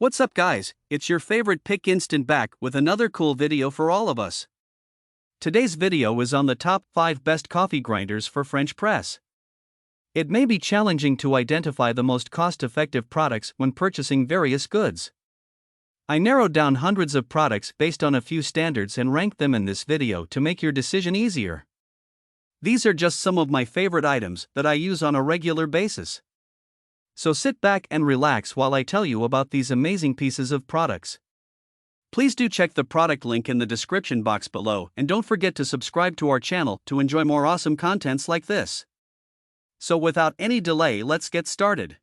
What's up guys, it's your favorite Pick Instant back with another cool video for all of us. Today's video is on the top 5 best coffee grinders for French press. It may be challenging to identify the most cost-effective products when purchasing various goods. I narrowed down hundreds of products based on a few standards and ranked them in this video to make your decision easier. These are just some of my favorite items that I use on a regular basis. So sit back and relax while I tell you about these amazing pieces of products. Please do check the product link in the description box below and don't forget to subscribe to our channel to enjoy more awesome contents like this. So without any delay, let's get started.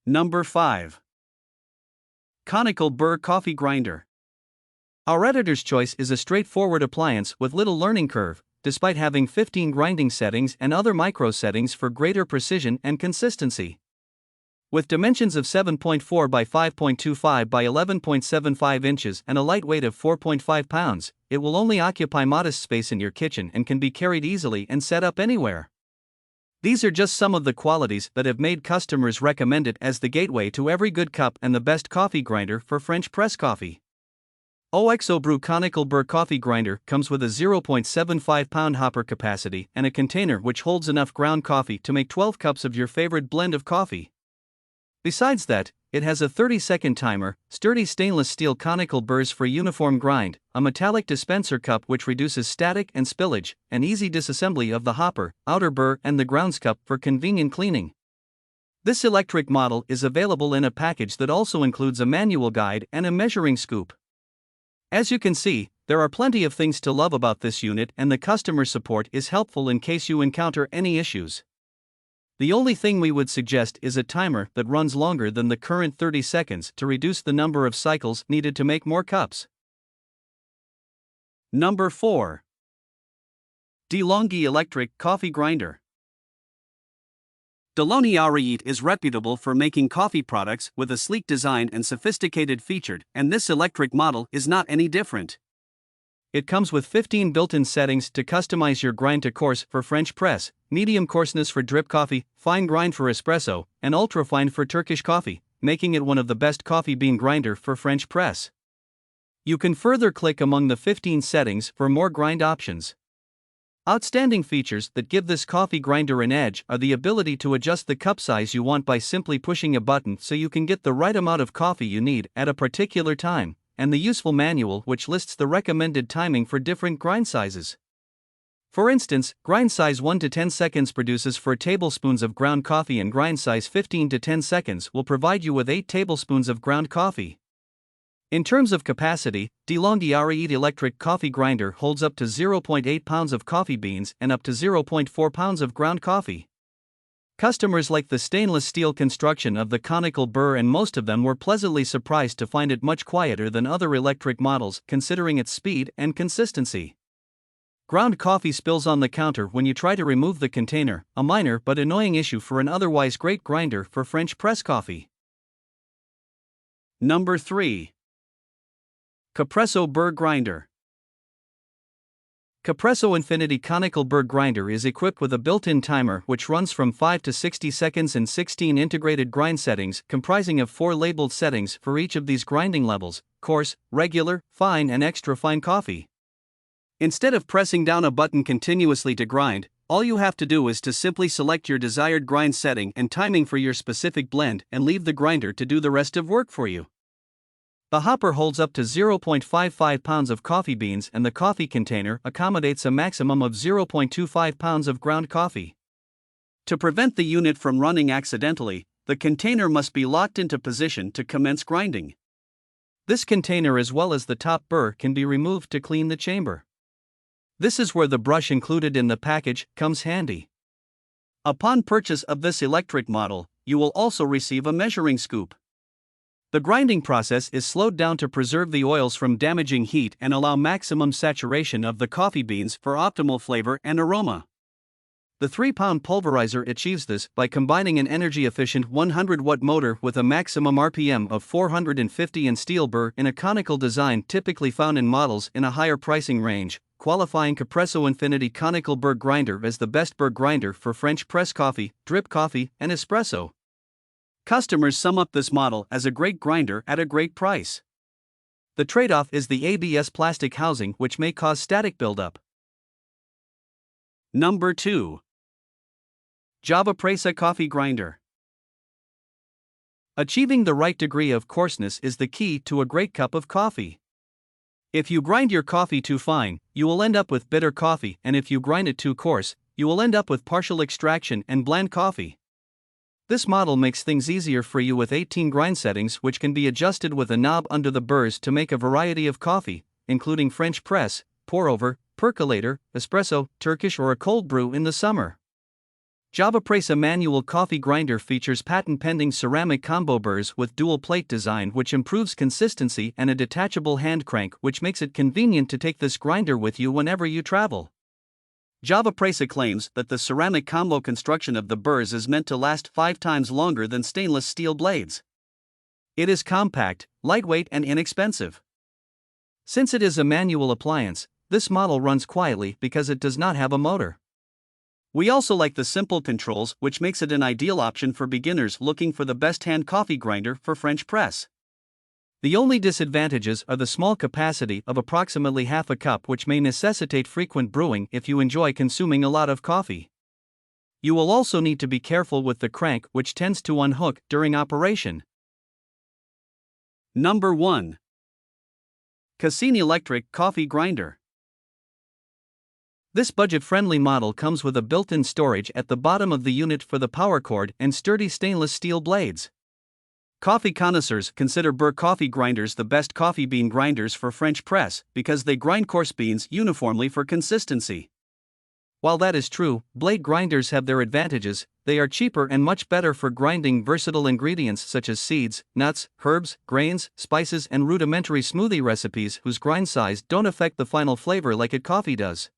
Number 5. Conical Burr Coffee Grinder. Our editor's choice is a straightforward appliance with little learning curve, despite having 15 grinding settings and other micro settings for greater precision and consistency. With dimensions of 7.4 by 5.25 by 11.75 inches and a light weight of 4.5 pounds, it will only occupy modest space in your kitchen and can be carried easily and set up anywhere. These are just some of the qualities that have made customers recommend it as the gateway to every good cup and the best coffee grinder for French press coffee. OXO Brew Conical Burr Coffee Grinder comes with a 0.75 pound hopper capacity and a container which holds enough ground coffee to make 12 cups of your favorite blend of coffee. Besides that, it has a 30-second timer, sturdy stainless steel conical burrs for uniform grind, a metallic dispenser cup which reduces static and spillage, and easy disassembly of the hopper, outer burr and the grounds cup for convenient cleaning. This electric model is available in a package that also includes a manual guide and a measuring scoop. As you can see, there are plenty of things to love about this unit and the customer support is helpful in case you encounter any issues. The only thing we would suggest is a timer that runs longer than the current 30 seconds to reduce the number of cycles needed to make more cups. Number 4. Delonghi Electric Coffee Grinder. Delonghi is reputable for making coffee products with a sleek design and sophisticated featured, and this electric model is not any different. It comes with 15 built-in settings to customize your grind to coarse for French press, medium coarseness for drip coffee, fine grind for espresso, and ultra-fine for Turkish coffee, making it one of the best coffee bean grinder for French press. You can further click among the 15 settings for more grind options. Outstanding features that give this coffee grinder an edge are the ability to adjust the cup size you want by simply pushing a button so you can get the right amount of coffee you need at a particular time, and the useful manual which lists the recommended timing for different grind sizes. For instance, grind size 1 to 10 seconds produces 4 tablespoons of ground coffee and grind size 15 to 10 seconds will provide you with 8 tablespoons of ground coffee. In terms of capacity, Delonghi Electric Coffee Grinder holds up to 0.8 pounds of coffee beans and up to 0.4 pounds of ground coffee. Customers like the stainless steel construction of the Conical Burr and most of them were pleasantly surprised to find it much quieter than other electric models considering its speed and consistency. Ground coffee spills on the counter when you try to remove the container, a minor but annoying issue for an otherwise great grinder for French press coffee. Number 3. Capresso Burr Grinder. Capresso Infinity Conical Burr Grinder is equipped with a built-in timer which runs from 5 to 60 seconds and 16 integrated grind settings comprising of 4 labeled settings for each of these grinding levels: coarse, regular, fine and extra fine coffee. Instead of pressing down a button continuously to grind, all you have to do is to simply select your desired grind setting and timing for your specific blend and leave the grinder to do the rest of work for you. The hopper holds up to 0.55 pounds of coffee beans and the coffee container accommodates a maximum of 0.25 pounds of ground coffee. To prevent the unit from running accidentally, the container must be locked into position to commence grinding. This container as well as the top burr can be removed to clean the chamber. This is where the brush included in the package comes handy. Upon purchase of this electric model, you will also receive a measuring scoop. The grinding process is slowed down to preserve the oils from damaging heat and allow maximum saturation of the coffee beans for optimal flavor and aroma. The 3-pound pulverizer achieves this by combining an energy-efficient 100-watt motor with a maximum RPM of 450 and steel burr in a conical design typically found in models in a higher pricing range, qualifying Capresso Infinity Conical Burr Grinder as the best burr grinder for French press coffee, drip coffee, and espresso. Customers sum up this model as a great grinder at a great price. The trade-off is the ABS plastic housing, which may cause static buildup. Number 2. JavaPresse Coffee Grinder. Achieving the right degree of coarseness is the key to a great cup of coffee. If you grind your coffee too fine, you will end up with bitter coffee, and if you grind it too coarse, you will end up with partial extraction and bland coffee. This model makes things easier for you with 18 grind settings, which can be adjusted with a knob under the burrs to make a variety of coffee, including French press, pour-over, percolator, espresso, Turkish, or a cold brew in the summer. JavaPresse manual coffee grinder features patent-pending ceramic combo burrs with dual plate design, which improves consistency, and a detachable hand crank, which makes it convenient to take this grinder with you whenever you travel. JavaPresse claims that the ceramic combo construction of the burrs is meant to last 5 times longer than stainless steel blades. It is compact, lightweight, and inexpensive. Since it is a manual appliance, this model runs quietly because it does not have a motor. We also like the simple controls, which makes it an ideal option for beginners looking for the best hand coffee grinder for French press. The only disadvantages are the small capacity of approximately half a cup, which may necessitate frequent brewing if you enjoy consuming a lot of coffee. You will also need to be careful with the crank, which tends to unhook during operation. Number 1. Quiseen Electric Coffee Grinder. This budget-friendly model comes with a built-in storage at the bottom of the unit for the power cord and sturdy stainless steel blades. Coffee connoisseurs consider Burr coffee grinders the best coffee bean grinders for French press because they grind coarse beans uniformly for consistency. While that is true, blade grinders have their advantages. They are cheaper and much better for grinding versatile ingredients such as seeds, nuts, herbs, grains, spices, and rudimentary smoothie recipes whose grind size don't affect the final flavor like a coffee does.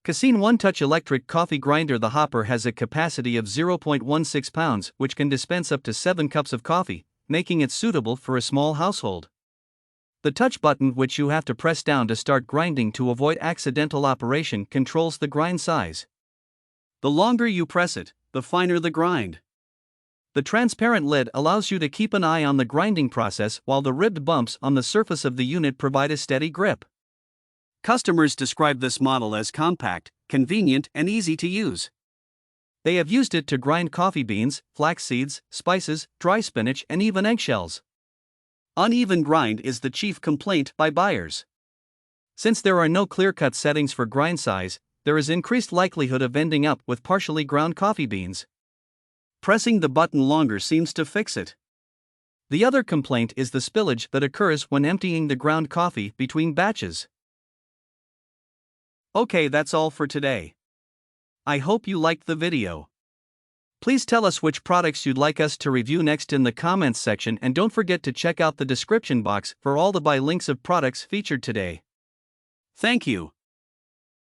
Quiseen One-Touch Electric Coffee Grinder. The hopper has a capacity of 0.16 pounds, which can dispense up to 7 cups of coffee, making it suitable for a small household. The touch button, which you have to press down to start grinding to avoid accidental operation, controls the grind size. The longer you press it, the finer the grind. The transparent lid allows you to keep an eye on the grinding process, while the ribbed bumps on the surface of the unit provide a steady grip. Customers describe this model as compact, convenient, and easy to use. They have used it to grind coffee beans, flax seeds, spices, dry spinach, and even eggshells. Uneven grind is the chief complaint by buyers. Since there are no clear-cut settings for grind size, there is increased likelihood of ending up with partially ground coffee beans. Pressing the button longer seems to fix it. The other complaint is the spillage that occurs when emptying the ground coffee between batches. Okay, that's all for today. I hope you liked the video. Please tell us which products you'd like us to review next in the comments section, and don't forget to check out the description box for all the buy links of products featured today. Thank you.